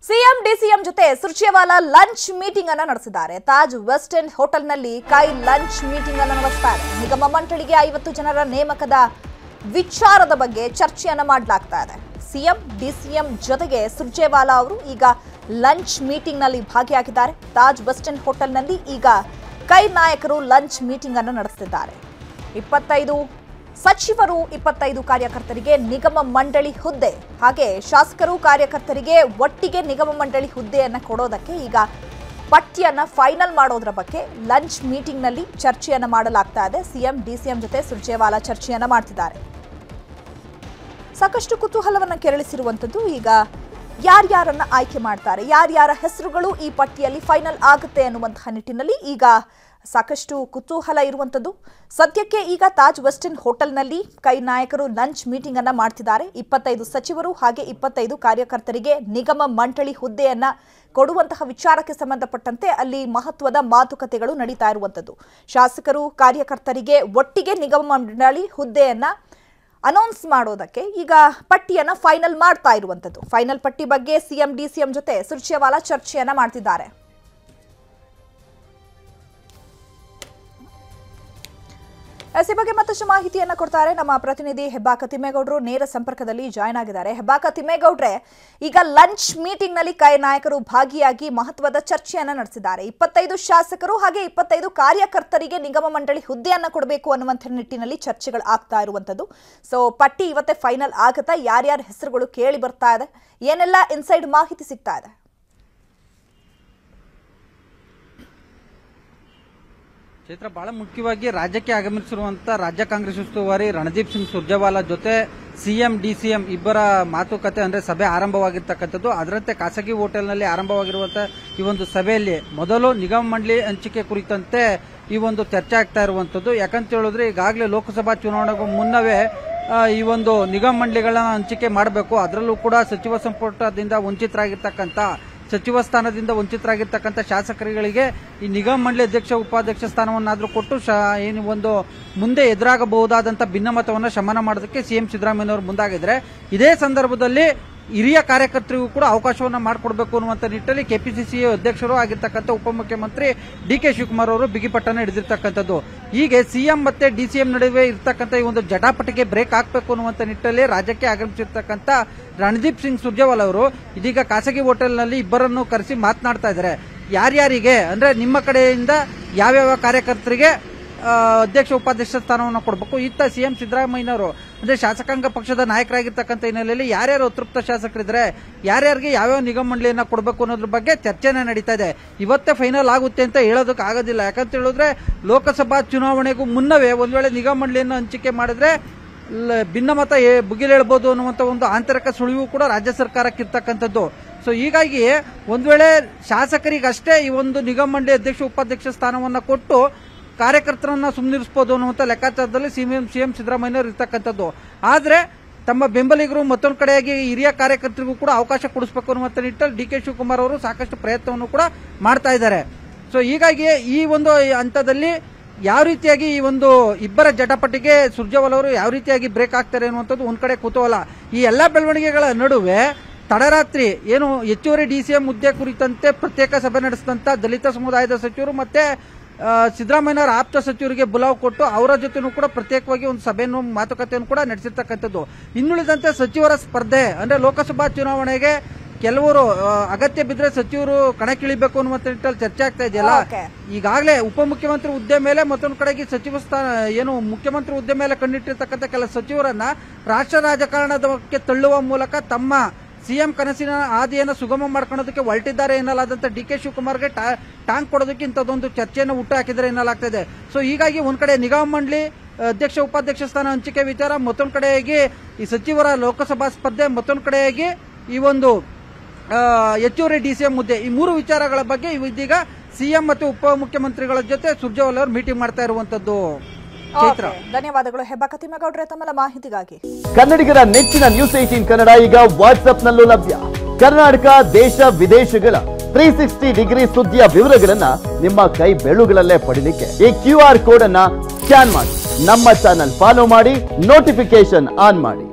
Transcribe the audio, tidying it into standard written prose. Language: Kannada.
ಸಿಎಂ ಡಿಸಿಎಂ ಜೊತೆ ಸುರ್ಜೇವಾಲಾ ಲಂಚ್ ಮೀಟಿಂಗ್ ಅನ್ನು ನಡೆಸಿದ್ದಾರೆ. ತಾಜ್ ವೆಸ್ಟ್ ಎಂಡ್ ಹೋಟೆಲ್ನಲ್ಲಿ ಕೈ ಲಂಚ್ ಮೀಟಿಂಗ್ ಅನ್ನು ನಡೆಸ್ತಾರೆ. ನಿಗಮ ಮಂಡಳಿಗೆ 50 ಜನರ ನೇಮಕದ ವಿಚಾರದ ಬಗ್ಗೆ ಚರ್ಚೆಯನ್ನು ಮಾಡಲಾಗ್ತಾ ಇದೆ. ಸಿಎಂ ಡಿಸಿಎಂ ಜೊತೆಗೆ ಸುರ್ಜೇವಾಲಾ ಅವರು ಈಗ ಲಂಚ್ ಮೀಟಿಂಗ್ ನಲ್ಲಿ ಭಾಗಿಯಾಗಿದ್ದಾರೆ. ತಾಜ್ ವೆಸ್ಟ್ ಎಂಡ್ ಹೋಟೆಲ್ನಲ್ಲಿ ಈಗ ಕೈ ನಾಯಕರು ಲಂಚ್ ಮೀಟಿಂಗ್ ಅನ್ನು ನಡೆಸುತ್ತಿದ್ದಾರೆ. 25 ಸಚಿವರು 25 ಕಾರ್ಯಕರ್ತರಿಗೆ ನಿಗಮ ಮಂಡಳಿ ಹುದ್ದೆ, ಹಾಗೆ ಶಾಸಕರು ಕಾರ್ಯಕರ್ತರಿಗೆ ಒಟ್ಟಿಗೆ ನಿಗಮ ಮಂಡಳಿ ಹುದ್ದೆಯನ್ನು ಕೊಡೋದಕ್ಕೆ ಈಗ ಪಟ್ಟಿಯನ್ನು ಫೈನಲ್ ಮಾಡೋದ್ರ ಬಗ್ಗೆ ಲಂಚ್ ಮೀಟಿಂಗ್ ನಲ್ಲಿ ಚರ್ಚೆಯನ್ನು ಮಾಡಲಾಗ್ತಾ ಇದೆ. ಸಿಎಂ ಡಿಸಿಎಂ ಜೊತೆ ಸುರ್ಜೇವಾಲಾ ಚರ್ಚೆಯನ್ನು ಮಾಡ್ತಿದ್ದಾರೆ. ಸಾಕಷ್ಟು ಕುತೂಹಲವನ್ನು ಕೆರಳಿಸಿರುವಂಥದ್ದು ಈಗ ಯಾರ್ಯಾರನ್ನ ಆಯ್ಕೆ ಮಾಡ್ತಾರೆ, ಯಾರ್ಯಾರ ಹೆಸರುಗಳು ಈ ಪಟ್ಟಿಯಲ್ಲಿ ಫೈನಲ್ ಆಗುತ್ತೆ ಅನ್ನುವಂತಹ ನಿಟ್ಟಿನಲ್ಲಿ ಈಗ ಸಾಕಷ್ಟು ಕುತೂಹಲ ಇರುವಂಥದ್ದು. ಸದ್ಯಕ್ಕೆ ಈಗ ತಾಜ್ ವೆಸ್ಟ್ ಎಂಡ್ ಹೋಟೆಲ್ನಲ್ಲಿ ಕೈ ನಾಯಕರು ಲಂಚ್ ಮೀಟಿಂಗ್ ಅನ್ನ ಮಾಡ್ತಿದ್ದಾರೆ. 25 ಸಚಿವರು ಹಾಗೆ 25 ಕಾರ್ಯಕರ್ತರಿಗೆ ನಿಗಮ ಮಂಡಳಿ ಹುದ್ದೆಯನ್ನ ಕೊಡುವಂತಹ ವಿಚಾರಕ್ಕೆ ಸಂಬಂಧಪಟ್ಟಂತೆ ಅಲ್ಲಿ ಮಹತ್ವದ ಮಾತುಕತೆಗಳು ನಡೀತಾ ಇರುವಂಥದ್ದು. ಶಾಸಕರು ಕಾರ್ಯಕರ್ತರಿಗೆ ಒಟ್ಟಿಗೆ ನಿಗಮ ಮಂಡಳಿ ಹುದ್ದೆಯನ್ನ ಅನೌನ್ಸ್ ಮಾಡೋದಕ್ಕೆ ಈಗ ಪಟ್ಟಿಯನ್ನ ಫೈನಲ್ ಮಾಡ್ತಾ ಇರುವಂಥದ್ದು. ಫೈನಲ್ ಪಟ್ಟಿ ಬಗ್ಗೆ ಸಿಎಂ ಡಿಸಿಎಂ ಜೊತೆ ಸುರ್ಜೇವಾಲಾ ಚರ್ಚೆಯನ್ನ ಮಾಡ್ತಿದ್ದಾರೆ. ಈ ಬಗ್ಗೆ ಮತ್ತಷ್ಟು ಮಾಹಿತಿಯನ್ನ ಕೊಡ್ತಾರೆ ನಮ್ಮ ಪ್ರತಿನಿಧಿ ಹೆಬ್ಬಾಕ ತಿಮ್ಮೇಗೌಡರು. ನೇರ ಸಂಪರ್ಕದಲ್ಲಿ ಜಾಯ್ನ್ ಆಗಿದ್ದಾರೆ. ಹೆಬ್ಬಾಕ ತಿಮ್ಮೇಗೌಡ್ರೆ, ಈಗ ಲಂಚ್ ಮೀಟಿಂಗ್ ನಲ್ಲಿ ಕೈ ನಾಯಕರು ಭಾಗಿಯಾಗಿ ಮಹತ್ವದ ಚರ್ಚೆಯನ್ನ ನಡೆಸಿದ್ದಾರೆ. 25 ಶಾಸಕರು ಹಾಗೆ 25 ಕಾರ್ಯಕರ್ತರಿಗೆ ನಿಗಮ ಮಂಡಳಿ ಹುದ್ದೆಯನ್ನ ಕೊಡಬೇಕು ಅನ್ನುವಂಥ ನಿಟ್ಟಿನಲ್ಲಿ ಚರ್ಚೆಗಳು ಆಗ್ತಾ ಇರುವಂತದ್ದು. ಸೊ ಪಟ್ಟಿ ಇವತ್ತೇ ಫೈನಲ್ ಆಗುತ್ತಾ? ಯಾರ್ಯಾರ ಹೆಸರುಗಳು ಕೇಳಿ ಬರ್ತಾ ಇದೆ? ಏನೆಲ್ಲ ಇನ್ಸೈಡ್ ಮಾಹಿತಿ ಸಿಗ್ತಾ ಇದೆ? ಚೈತ್ರ, ಬಹಳ ಮುಖ್ಯವಾಗಿ ರಾಜ್ಯಕ್ಕೆ ಆಗಮಿಸಿರುವಂತ ರಾಜ್ಯ ಕಾಂಗ್ರೆಸ್ ಉಸ್ತುವಾರಿ ರಣದೀಪ್ ಸಿಂಗ್ ಸುರ್ಜೇವಾಲಾ ಜೊತೆ ಸಿಎಂ ಡಿಸಿಎಂ ಇಬ್ಬರ ಮಾತುಕತೆ ಅಂದ್ರೆ ಸಭೆ ಆರಂಭವಾಗಿರ್ತಕ್ಕಂಥದ್ದು. ಅದರಂತೆ ಖಾಸಗಿ ಹೋಟೆಲ್ನಲ್ಲಿ ಆರಂಭವಾಗಿರುವಂತಹ ಈ ಒಂದು ಸಭೆಯಲ್ಲಿ ಮೊದಲು ನಿಗಮ ಮಂಡಳಿ ಹಂಚಿಕೆ ಕುರಿತಂತೆ ಈ ಒಂದು ಚರ್ಚೆ ಆಗ್ತಾ ಇರುವಂತದ್ದು. ಯಾಕಂತ ಹೇಳಿದ್ರೆ ಈಗಾಗಲೇ ಲೋಕಸಭಾ ಚುನಾವಣೆಗೂ ಮುನ್ನವೇ ಈ ಒಂದು ನಿಗಮ ಮಂಡಳಿಗಳನ್ನ ಹಂಚಿಕೆ ಮಾಡಬೇಕು. ಅದರಲ್ಲೂ ಕೂಡ ಸಚಿವ ಸಂಪುಟದಿಂದ ವಂಚಿತರಾಗಿರ್ತಕ್ಕಂಥ ಸಚಿವ ಸ್ಥಾನದಿಂದ ವಂಚಿತರಾಗಿರ್ತಕ್ಕಂಥ ಶಾಸಕರುಗಳಿಗೆ ಈ ನಿಗಮ ಮಂಡಳಿ ಅಧ್ಯಕ್ಷ ಉಪಾಧ್ಯಕ್ಷ ಸ್ಥಾನವನ್ನಾದರೂ ಕೊಟ್ಟು ಏನು ಒಂದು ಮುಂದೆ ಎದುರಾಗಬಹುದಾದಂಥ ಭಿನ್ನಮತವನ್ನು ಶಮನ ಮಾಡೋದಕ್ಕೆ ಸಿಎಂ ಸಿದ್ದರಾಮಯ್ಯನವರು ಮುಂದಾಗಿದ್ರೆ, ಇದೇ ಸಂದರ್ಭದಲ್ಲಿ ಹಿರಿಯ ಕಾರ್ಯಕರ್ತರಿಗೂ ಕೂಡ ಅವಕಾಶವನ್ನು ಮಾಡಿಕೊಡಬೇಕು ಅನ್ನುವಂಥ ನಿಟ್ಟಿನಲ್ಲಿ ಕೆಪಿಸಿಸಿ ಅಧ್ಯಕ್ಷರು ಆಗಿರ್ತಕ್ಕಂಥ ಉಪಮುಖ್ಯಮಂತ್ರಿ ಡಿಕೆ ಶಿವಕುಮಾರ್ ಅವರು ಬಿಗಿಪಟ್ಟನ್ನು ಹಿಡಿದಿರ್ತಕ್ಕಂಥದ್ದು. ಹೀಗೆ ಸಿಎಂ ಮತ್ತೆ ಡಿಸಿಎಂ ನಡುವೆ ಇರ್ತಕ್ಕಂಥ ಈ ಒಂದು ಜಟಾಪಟಿಗೆ ಬ್ರೇಕ್ ಹಾಕಬೇಕು ಅನ್ನುವಂಥ ನಿಟ್ಟಿನಲ್ಲಿ ರಾಜ್ಯಕ್ಕೆ ಆಗಮಿಸಿರ್ತಕ್ಕಂಥ ರಣದೀಪ್ ಸಿಂಗ್ ಸುರ್ಜೇವಾಲಾ ಅವರು ಇದೀಗ ಖಾಸಗಿ ಹೋಟೆಲ್ನಲ್ಲಿ ಇಬ್ಬರನ್ನು ಕರೆಸಿ ಮಾತನಾಡ್ತಾ ಇದ್ದಾರೆ. ಯಾರ್ಯಾರಿಗೆ ಅಂದ್ರೆ ನಿಮ್ಮ ಕಡೆಯಿಂದ ಯಾವ್ಯಾವ ಕಾರ್ಯಕರ್ತರಿಗೆ ಅಧ್ಯಕ್ಷ ಉಪಾಧ್ಯಕ್ಷ ಸ್ಥಾನವನ್ನು ಕೊಡಬೇಕು, ಇತ್ತ ಸಿಎಂ ಸಿದ್ದರಾಮಯ್ಯನವರು ಅಂದ್ರೆ ಶಾಸಕಾಂಗ ಪಕ್ಷದ ನಾಯಕರಾಗಿರ್ತಕ್ಕಂಥ ಹಿನ್ನೆಲೆಯಲ್ಲಿ ಯಾರ್ಯಾರು ಅತೃಪ್ತ ಶಾಸಕರಿದ್ರೆ ಯಾರ್ಯಾರಿಗೆ ಯಾವ್ಯಾವ ನಿಗಮ ಮಂಡಳಿಯನ್ನ ಕೊಡಬೇಕು ಅನ್ನೋದ್ರ ಬಗ್ಗೆ ಚರ್ಚೆನೇ ನಡೀತಾ ಇದೆ. ಇವತ್ತೇ ಫೈನಲ್ ಆಗುತ್ತೆ ಅಂತ ಹೇಳೋದಕ್ಕೆ ಆಗೋದಿಲ್ಲ. ಯಾಕಂತ ಹೇಳಿದ್ರೆ ಲೋಕಸಭಾ ಚುನಾವಣೆಗೂ ಮುನ್ನವೇ ಒಂದ್ ವೇಳೆ ನಿಗಮ ಮಂಡಳಿಯನ್ನು ಹಂಚಿಕೆ ಮಾಡಿದ್ರೆ ಭಿನ್ನಮತ ಬುಗಿಲೇಳಬಹುದು ಅನ್ನುವಂಥ ಒಂದು ಆಂತರಿಕ ಸುಳಿವು ಕೂಡ ರಾಜ್ಯ ಸರ್ಕಾರಕ್ಕೆ ಇರ್ತಕ್ಕಂಥದ್ದು. ಸೊ ಹೀಗಾಗಿ ಒಂದ್ ವೇಳೆ ಶಾಸಕರಿಗಷ್ಟೇ ಈ ಒಂದು ನಿಗಮ ಮಂಡಳಿ ಅಧ್ಯಕ್ಷ ಉಪಾಧ್ಯಕ್ಷ ಸ್ಥಾನವನ್ನ ಕೊಟ್ಟು ಕಾರ್ಯಕರ್ತರನ್ನ ಸುಮ್ಮನಿರಿಸಬಹುದು ಅನ್ನುವಂಥ ಲೆಕ್ಕಾಚಾರದಲ್ಲಿ ಸಿಎಂ ಸಿದ್ದರಾಮಯ್ಯನವರು ಇರ್ತಕ್ಕಂಥದ್ದು. ಆದ್ರೆ ತಮ್ಮ ಬೆಂಬಲಿಗರು ಮತ್ತೊಂದು ಕಡೆಯಾಗಿ ಹಿರಿಯ ಕಾರ್ಯಕರ್ತರಿಗೂ ಕೂಡ ಅವಕಾಶ ಕೊಡಿಸಬೇಕು ಅನ್ನುವಂಥ ನಿಟ್ಟಿನಲ್ಲಿ ಡಿಕೆ ಶಿವಕುಮಾರ್ ಅವರು ಸಾಕಷ್ಟು ಪ್ರಯತ್ನವನ್ನು ಕೂಡ ಮಾಡ್ತಾ ಇದ್ದಾರೆ. ಸೊ ಹೀಗಾಗಿ ಈ ಒಂದು ಹಂತದಲ್ಲಿ ಯಾವ ರೀತಿಯಾಗಿ ಈ ಒಂದು ಇಬ್ಬರ ಜಟಾಪಟಿಗೆ ಸುರ್ಜೇವಾಲಾ ಅವರು ಯಾವ ರೀತಿಯಾಗಿ ಬ್ರೇಕ್ ಆಗ್ತಾರೆ ಅನ್ನುವಂಥದ್ದು ಒಂದ್ ಕಡೆ ಕುತೂಹಲ. ಈ ಎಲ್ಲಾ ಬೆಳವಣಿಗೆಗಳ ನಡುವೆ ತಡರಾತ್ರಿ ಏನು ಹೆಚ್ಚುವರಿ ಡಿಸಿಎಂ ಹುದ್ದೆ ಕುರಿತಂತೆ ಪ್ರತ್ಯೇಕ ಸಭೆ ನಡೆಸಿದಂತ ದಲಿತ ಸಮುದಾಯದ ಸಚಿವರು ಮತ್ತೆ ಸಿದ್ದರಾಮಯ್ಯನವರ ಆಪ್ತ ಸಚಿವರಿಗೆ ಬುಲಾವ್ ಕೊಟ್ಟು ಅವರ ಜೊತೆನೂ ಕೂಡ ಪ್ರತ್ಯೇಕವಾಗಿ ಒಂದು ಸಭೆಯನ್ನು ಮಾತುಕತೆಯನ್ನು ಕೂಡ ನಡೆಸಿರ್ತಕ್ಕಂಥದ್ದು. ಇನ್ನುಳಿದಂತೆ ಸಚಿವರ ಸ್ಪರ್ಧೆ ಅಂದ್ರೆ ಲೋಕಸಭಾ ಚುನಾವಣೆಗೆ ಕೆಲವರು ಅಗತ್ಯ ಬಿದ್ರೆ ಸಚಿವರು ಕಣಕ್ಕಿಳಿಬೇಕು ಅನ್ನುವಂತ ನಿಟ್ಟಿನಲ್ಲಿ ಚರ್ಚೆ ಆಗ್ತಾ ಇದೆಯಲ್ಲ. ಈಗಾಗಲೇ ಉಪಮುಖ್ಯಮಂತ್ರಿ ಹುದ್ದೆ ಮೇಲೆ ಮತ್ತೊಂದು ಕಡೆಗೆ ಸಚಿವ ಸ್ಥಾನ ಏನು ಮುಖ್ಯಮಂತ್ರಿ ಹುದ್ದೆ ಮೇಲೆ ಕಣ್ಣಿಟ್ಟಿರ್ತಕ್ಕಂಥ ಕೆಲ ಸಚಿವರನ್ನ ರಾಷ್ಟ್ರ ರಾಜಕಾರಣಕ್ಕೆ ತಳ್ಳುವ ಮೂಲಕ ತಮ್ಮ ಸಿಎಂ ಕನಸಿನ ಹಾದಿಯನ್ನು ಸುಗಮ ಮಾಡ್ಕೊಳ್ಳೋದಕ್ಕೆ ಹೊರಟಿದ್ದಾರೆ ಎನ್ನಲಾದಂತ ಡಿಕೆ ಶಿವಕುಮಾರ್ಗೆ ಟಾಂಗ್ ಕೊಡೋದಕ್ಕೆ ಇಂಥದ್ದೊಂದು ಚರ್ಚೆಯನ್ನು ಹುಟ್ಟು ಹಾಕಿದರೆ ಎನ್ನಲಾಗ್ತದೆ. ಸೊ ಹೀಗಾಗಿ ಒಂದ್ ಕಡೆ ನಿಗಮ ಮಂಡಳಿ ಅಧ್ಯಕ್ಷ ಉಪಾಧ್ಯಕ್ಷ ಸ್ಥಾನ ಹಂಚಿಕೆ ವಿಚಾರ, ಮತ್ತೊಂದು ಕಡೆಯಾಗಿ ಈ ಸಚಿವರ ಲೋಕಸಭಾ ಸ್ಪರ್ಧೆ, ಮತ್ತೊಂದು ಕಡೆಯಾಗಿ ಈ ಒಂದು ಹೆಚ್ಚುವರಿ ಡಿಸಿಎಂ ಹುದ್ದೆ, ಈ ಮೂರು ವಿಚಾರಗಳ ಬಗ್ಗೆ ಇದೀಗ ಸಿಎಂ ಮತ್ತು ಉಪಮುಖ್ಯಮಂತ್ರಿಗಳ ಜೊತೆ ಸುರ್ಜೇವಾಲಾ ಅವರು ಮೀಟಿಂಗ್ ಮಾಡ್ತಾ ಇರುವಂತದ್ದು. ಧನ್ಯವಾದಗಳು ಹೆಬ್ಬಾಕ ತಿಮ್ಮೇಗೌಡ್ರೆ ತಮ್ಮ ಮಾಹಿತಿಗಾಗಿ. ಕನ್ನಡಿಗರ ನೆಚ್ಚಿನ ನ್ಯೂಸ್ 18 ಕನ್ನಡ ಈಗ ವಾಟ್ಸ್ಆಪ್ ನಲ್ಲೂ ಲಭ್ಯ. ಕರ್ನಾಟಕ, ದೇಶ ವಿದೇಶಗಳ 360 ಡಿಗ್ರಿ ಸುದ್ದಿಯ ವಿವರಗಳನ್ನ ನಿಮ್ಮ ಕೈ ಬೆರಳುಗಳಲ್ಲೇ ಪಡಿಲಿಕ್ಕೆ ಈ QR ಕೋಡ್ ಅನ್ನ ಸ್ಕ್ಯಾನ್ ಮಾಡಿ ನಮ್ಮ ಚಾನಲ್ ಫಾಲೋ ಮಾಡಿ, ನೋಟಿಫಿಕೇಶನ್ ಆನ್ ಮಾಡಿ.